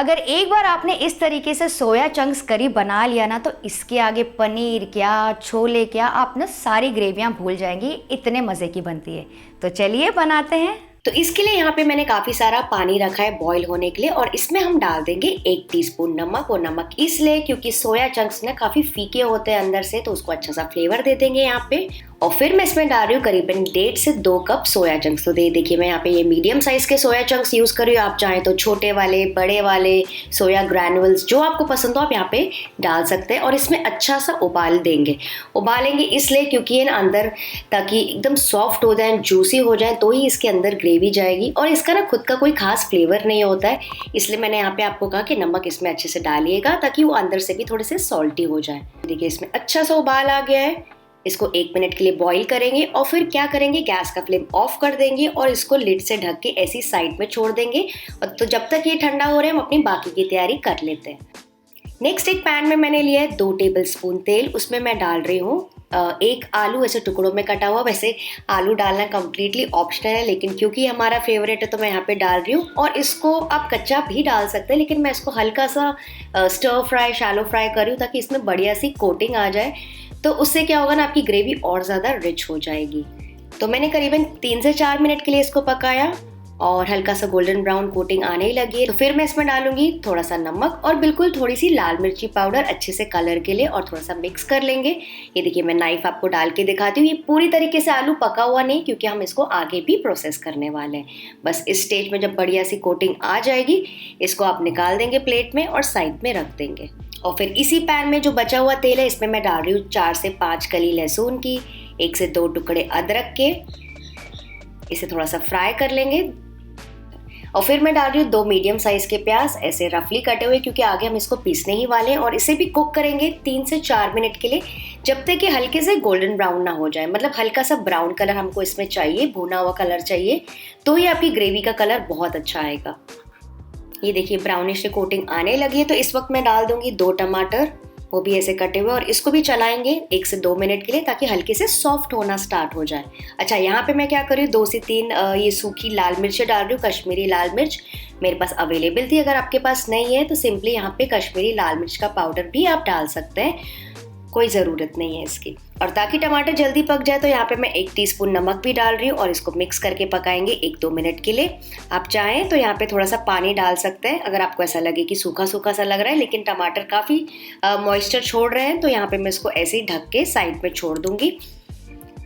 अगर एक बार आपने इस तरीके से सोया चंक्स करी बना लिया ना, तो इसके आगे पनीर क्या, छोले क्या, आप ना सारी ग्रेवियां भूल जाएंगी, इतने मज़े की बनती है। तो चलिए बनाते हैं। तो इसके लिए यहाँ पे मैंने काफी सारा पानी रखा है बॉईल होने के लिए, और इसमें हम डाल देंगे 1 टीस्पून नमक। और नमक इसलिए क्योंकि सोया चंक्स ना काफी फीके होते हैं अंदर से, तो उसको अच्छा सा फ्लेवर दे देंगे यहाँ पे। और फिर मैं इसमें डाल रही हूँ करीबन 1.5 से 2 कप सोया चंक्स। तो देखिए मैं यहाँ पे ये मीडियम साइज के सोया चंक्स यूज कर रही हूँ। आप चाहें तो छोटे वाले, बड़े वाले सोया ग्रैनुअल्स जो आपको पसंद हो आप यहाँ पे डाल सकते हैं। और इसमें अच्छा सा उबालेंगे इसलिए क्योंकि ये ना अंदर ताकि एकदम सॉफ्ट हो जाए, जूसी हो जाए, तो ही इसके अंदर ग्रेवी जाएगी। और इसका ना खुद का कोई खास फ्लेवर नहीं होता है, इसलिए मैंने यहाँ पे आपको कहा कि नमक इसमें अच्छे से डालिएगा ताकि वो अंदर से भी थोड़े से सॉल्टी हो जाए। देखिए इसमें अच्छा सा उबाल आ गया है। इसको 1 मिनट के लिए बॉईल करेंगे और फिर क्या करेंगे, गैस का फ्लेम ऑफ कर देंगे और इसको लिड से ढक के ऐसी साइड में छोड़ देंगे। और तो जब तक ये ठंडा हो रहा है हम अपनी बाकी की तैयारी कर लेते हैं। नेक्स्ट एक पैन में मैंने लिया है 2 टेबलस्पून तेल। उसमें मैं डाल रही हूँ 1 आलू ऐसे टुकड़ों में कटा हुआ। वैसे आलू डालना कम्प्लीटली ऑप्शनल है, लेकिन क्योंकि हमारा फेवरेट है तो मैं यहाँ पे डाल रही हूँ। और इसको आप कच्चा भी डाल सकते हैं, लेकिन मैं इसको हल्का सा स्टर फ्राई, शैलो फ्राई कर रही हूँ ताकि इसमें बढ़िया सी कोटिंग आ जाए। तो उससे क्या होगा ना, आपकी ग्रेवी और ज़्यादा रिच हो जाएगी। तो मैंने करीबन 3 से 4 मिनट के लिए इसको पकाया और हल्का सा गोल्डन ब्राउन कोटिंग आने ही लगी है। तो फिर मैं इसमें डालूंगी थोड़ा सा नमक और बिल्कुल थोड़ी सी लाल मिर्ची पाउडर अच्छे से कलर के लिए, और थोड़ा सा मिक्स कर लेंगे। ये देखिए मैं नाइफ आपको डाल के दिखाती हूँ। ये पूरी तरीके से आलू पका हुआ नहीं, क्योंकि हम इसको आगे भी प्रोसेस करने वाले हैं। बस इस स्टेज में जब बढ़िया सी कोटिंग आ जाएगी, इसको आप निकाल देंगे प्लेट में और साइड में रख देंगे। और फिर इसी पैन में जो बचा हुआ तेल है, इसमें मैं डाल रही हूँ 4 से 5 कली लहसुन की, 1 से 2 टुकड़े अदरक के। इसे थोड़ा सा फ्राई कर लेंगे। और फिर मैं डाल रही हूँ 2 मीडियम साइज के प्याज ऐसे रफली कटे हुए, क्योंकि आगे हम इसको पीसने ही वाले हैं। और इसे भी कुक करेंगे 3 से 4 मिनट के लिए, जब तक कि हल्के से गोल्डन ब्राउन ना हो जाए। मतलब हल्का सा ब्राउन कलर हमको इसमें चाहिए, भुना हुआ कलर चाहिए, तो ही आपकी ग्रेवी का कलर बहुत अच्छा आएगा। ये देखिए ब्राउनिश से कोटिंग आने लगी है। तो इस वक्त मैं डाल दूंगी 2 टमाटर, वो भी ऐसे कटे हुए, और इसको भी चलाएंगे 1 से 2 मिनट के लिए ताकि हल्के से सॉफ्ट होना स्टार्ट हो जाए। अच्छा, यहाँ पे मैं क्या कर रही हूँ, 2 से 3 ये सूखी लाल मिर्च डाल रही हूँ, कश्मीरी लाल मिर्च। मेरे पास अवेलेबल थी, अगर आपके पास नहीं है तो सिंपली यहाँ पे कश्मीरी लाल मिर्च का पाउडर भी आप डाल सकते हैं, कोई ज़रूरत नहीं है इसकी। और ताकि टमाटर जल्दी पक जाए तो यहाँ पे मैं 1 टीस्पून नमक भी डाल रही हूँ, और इसको मिक्स करके पकाएंगे 1-2 मिनट के लिए। आप चाहें तो यहाँ पे थोड़ा सा पानी डाल सकते हैं, अगर आपको ऐसा लगे कि सूखा सूखा सा लग रहा है लेकिन टमाटर काफ़ी मॉइस्चर छोड़ रहे हैं, तो यहाँ पे मैं इसको ऐसे ही ढक के साइड में छोड़ दूंगी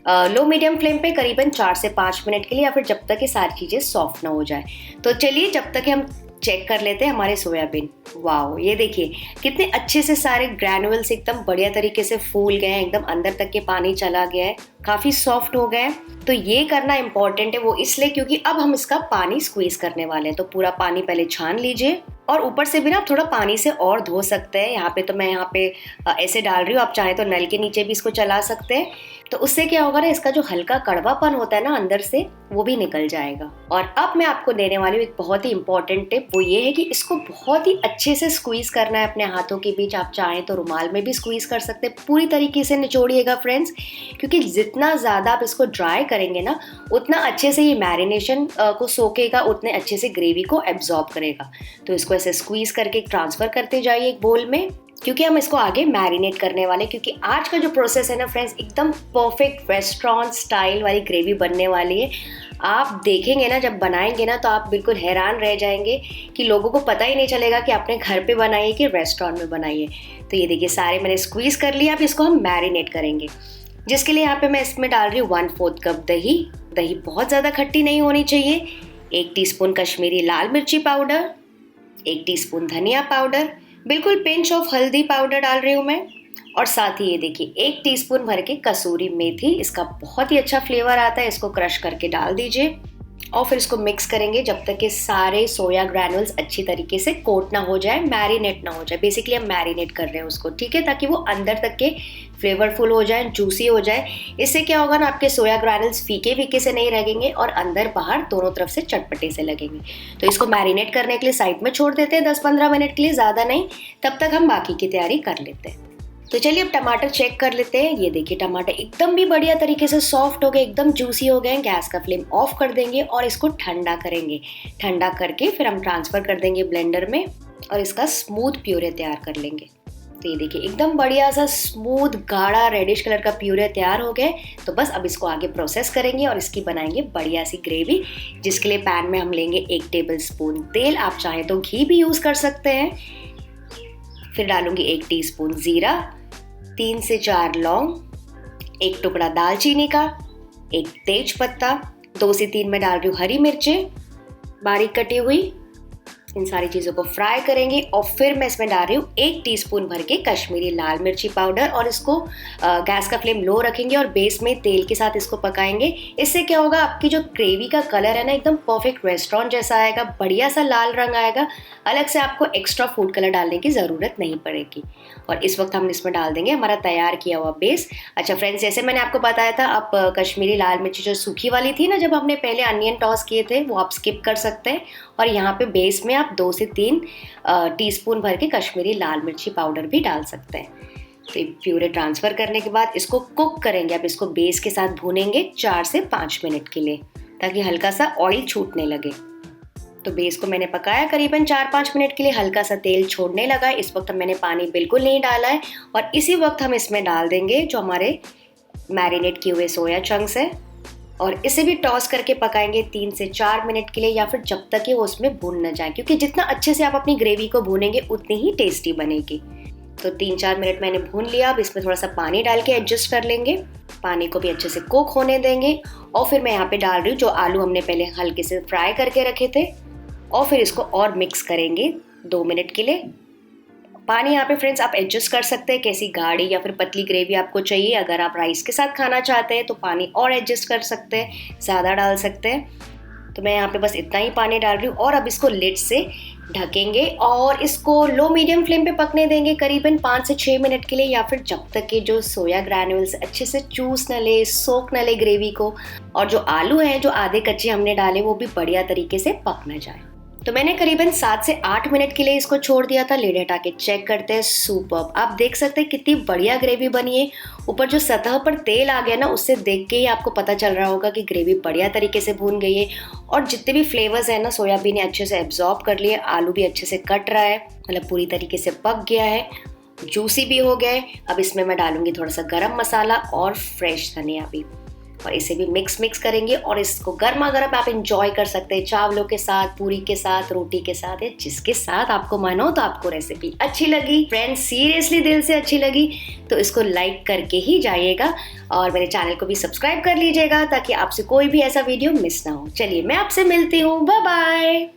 लो मीडियम फ्लेम पे करीबन 4 से 5 मिनट के लिए, या फिर जब तक ये सारी चीज़ें सॉफ्ट ना हो जाए। तो चलिए जब तक हम चेक कर लेते हैं हमारे सोयाबीन। वाओ, ये देखिए कितने अच्छे से सारे ग्रैनुअल्स एकदम बढ़िया तरीके से फूल गए हैं, एकदम अंदर तक के पानी चला गया है, काफ़ी सॉफ्ट हो गए हैं। तो ये करना इंपॉर्टेंट है, वो इसलिए क्योंकि अब हम इसका पानी स्क्वीज करने वाले हैं। तो पूरा पानी पहले छान लीजिए, और ऊपर से भी ना आप थोड़ा पानी से और धो सकते हैं। यहाँ पे तो मैं यहाँ पे ऐसे डाल रही हूँ, आप चाहें तो नल के नीचे भी इसको चला सकते हैं। तो उससे क्या होगा ना, इसका जो हल्का कड़वापन होता है ना अंदर से, वो भी निकल जाएगा। और अब मैं आपको देने वाली हूँ एक बहुत ही इंपॉर्टेंट टिप, वो ये है कि इसको बहुत ही अच्छे से स्क्वीज करना है अपने हाथों के बीच। आप चाहें तो रुमाल में भी स्क्वीज कर सकते हैं। पूरी तरीके से निचोड़िएगा फ्रेंड्स, क्योंकि जितना ज़्यादा आप इसको ड्राई करेंगे ना, उतना अच्छे से ये मैरिनेशन को सोखेगा, उतने अच्छे से ग्रेवी को एब्जॉर्ब करेगा। तो इसको ऐसे स्क्वीज करके ट्रांसफर करते जाइए एक बोल में, क्योंकि हम इसको आगे मैरिनेट करने वाले हैं। क्योंकि आज का जो प्रोसेस है ना फ्रेंड्स, एकदम परफेक्ट रेस्टोरेंट स्टाइल वाली ग्रेवी बनने वाली है। आप देखेंगे ना, जब बनाएंगे ना, तो आप बिल्कुल हैरान रह जाएंगे कि लोगों को पता ही नहीं चलेगा कि आपने घर पे बनाई है कि रेस्टोरेंट में बनाई है। तो ये देखिए सारे मैंने स्क्वीज कर लिया। अब इसको हम मैरिनेट करेंगे, जिसके लिए यहाँ पे मैं इसमें डाल रही हूँ 1/4 कप दही। दही बहुत ज़्यादा खट्टी नहीं होनी चाहिए। 1 टीस्पून कश्मीरी लाल मिर्ची पाउडर, 1 टीस्पून धनिया पाउडर, बिल्कुल पिंच ऑफ हल्दी पाउडर डाल रही हूँ मैं, और साथ ही ये देखिए 1 टीस्पून भर के कसूरी मेथी। इसका बहुत ही अच्छा फ्लेवर आता है, इसको क्रश करके डाल दीजिए। और फिर इसको मिक्स करेंगे जब तक कि सारे सोया ग्रैनुल्स अच्छी तरीके से कोट ना हो जाए, मैरिनेट ना हो जाए। बेसिकली हम मैरिनेट कर रहे हैं उसको, ठीक है, ताकि वो अंदर तक के फ्लेवरफुल हो जाए, जूसी हो जाए। इससे क्या होगा ना, आपके सोया ग्रैनुल्स फीके फीके से नहीं लगेंगे और अंदर बाहर दोनों तरफ से चटपटे से लगेंगे। तो इसको मैरिनेट करने के लिए साइड में छोड़ देते हैं 10-15 मिनट के लिए, ज़्यादा नहीं। तब तक हम बाकी की तैयारी कर लेते हैं। तो चलिए अब टमाटर चेक कर लेते हैं। ये देखिए टमाटर एकदम भी बढ़िया तरीके से सॉफ्ट हो गए, एकदम जूसी हो गए। गैस का फ्लेम ऑफ कर देंगे और इसको ठंडा करेंगे। ठंडा करके फिर हम ट्रांसफ़र कर देंगे ब्लेंडर में। और इसका स्मूथ प्यूरे तैयार कर लेंगे। तो ये देखिए एकदम बढ़िया सा स्मूथ गाढ़ा रेडिश कलर का प्यूरे तैयार हो गए। तो बस अब इसको आगे प्रोसेस करेंगे और इसकी बनाएंगे बढ़िया सी ग्रेवी, जिसके लिए पैन में हम लेंगे 1 टेबलस्पून तेल, आप चाहे तो घी भी यूज़ कर सकते हैं। फिर डालूंगी 1 टीस्पून जीरा, 3 से 4 लौंग, 1 टुकड़ा दालचीनी का, 1 तेज पत्ता, 2 से 3 मैं डाल रही हूँ हरी मिर्चें बारीक कटी हुई। इन सारी चीज़ों को फ्राई करेंगे और फिर मैं इसमें डाल रही हूँ 1 टीस्पून भर के कश्मीरी लाल मिर्ची पाउडर और इसको गैस का फ्लेम लो रखेंगे और बेस में तेल के साथ इसको पकाएंगे। इससे क्या होगा, आपकी जो ग्रेवी का कलर है ना एकदम परफेक्ट रेस्टोरेंट जैसा आएगा, बढ़िया सा लाल रंग आएगा। अलग से आपको एक्स्ट्रा फूड कलर डालने की ज़रूरत नहीं पड़ेगी। और इस वक्त हम इसमें डाल देंगे हमारा तैयार किया हुआ बेस। अच्छा फ्रेंड्स, जैसे मैंने आपको बताया था, आप कश्मीरी लाल मिर्ची जो सूखी वाली थी ना, जब हमने पहले अनियन टॉस किए थे, वो आप स्किप कर सकते हैं। और यहाँ पे बेस में आप 2 से 3 टीस्पून भर के कश्मीरी लाल मिर्ची पाउडर भी डाल सकते हैं। तो प्यूरे ट्रांसफ़र करने के बाद इसको कुक करेंगे। अब इसको बेस के साथ भूनेंगे 4 से 5 मिनट के लिए, ताकि हल्का सा ऑयल छूटने लगे। तो बेस को मैंने पकाया करीबन 4-5 मिनट के लिए, हल्का सा तेल छोड़ने लगा। इस वक्त मैंने पानी बिल्कुल नहीं डाला है और इसी वक्त हम इसमें डाल देंगे जो हमारे मैरिनेट किए हुए सोया चंक्स है और इसे भी टॉस करके पकाएंगे 3 से 4 मिनट के लिए, या फिर जब तक कि वो उसमें भून न जाए, क्योंकि जितना अच्छे से आप अपनी ग्रेवी को भूनेंगे उतनी ही टेस्टी बनेगी। तो 3-4 मिनट मैंने भून लिया। अब इसमें थोड़ा सा पानी डाल के एडजस्ट कर लेंगे, पानी को भी अच्छे से कुक होने देंगे। और फिर मैं यहाँ पे डाल रही हूँ जो आलू हमने पहले हल्के से फ्राई करके रखे थे, और फिर इसको और मिक्स करेंगे 2 मिनट के लिए। पानी यहाँ पे फ्रेंड्स आप एडजस्ट कर सकते हैं, कैसी गाढ़ी या फिर पतली ग्रेवी आपको चाहिए। अगर आप राइस के साथ खाना चाहते हैं तो पानी और एडजस्ट कर सकते हैं, ज़्यादा डाल सकते हैं। तो मैं यहाँ पे बस इतना ही पानी डाल रही हूँ और अब इसको लिड से ढकेंगे और इसको लो मीडियम फ्लेम पे पकने देंगे करीबन 5 से 6 मिनट के लिए, या फिर जब तक कि जो सोया ग्रैन्यूल्स अच्छे से चूस न ले, सोख न ले ग्रेवी को, और जो आलू हैं जो आधे कच्चे हमने डाले वो भी बढ़िया तरीके से पक न जाए। तो मैंने करीबन 7 से 8 मिनट के लिए इसको छोड़ दिया था। लिड हटा के चेक करते हैं। सुपर्ब, आप देख सकते हैं कितनी बढ़िया ग्रेवी बनी है। ऊपर जो सतह पर तेल आ गया ना, उससे देख के ही आपको पता चल रहा होगा कि ग्रेवी बढ़िया तरीके से भून गई है और जितने भी फ्लेवर्स हैं ना सोयाबीन ने अच्छे से एब्जॉर्ब कर लिए। आलू भी अच्छे से कट रहा है, मतलब पूरी तरीके से पक गया है, जूसी भी हो गया है। अब इसमें मैं डालूंगी थोड़ा सा गरम मसाला और फ्रेश धनिया भी, और इसे भी मिक्स करेंगे। और इसको गर्मा गर्म आप इंजॉय कर सकते हैं चावलों के साथ, पूरी के साथ, रोटी के साथ, या जिसके साथ आपको मन हो। तो आपको रेसिपी अच्छी लगी फ्रेंड्स, सीरियसली दिल से अच्छी लगी, तो इसको लाइक करके ही जाइएगा और मेरे चैनल को भी सब्सक्राइब कर लीजिएगा ताकि आपसे कोई भी ऐसा वीडियो मिस ना हो। चलिए मैं आपसे मिलती हूँ, बाय बाय।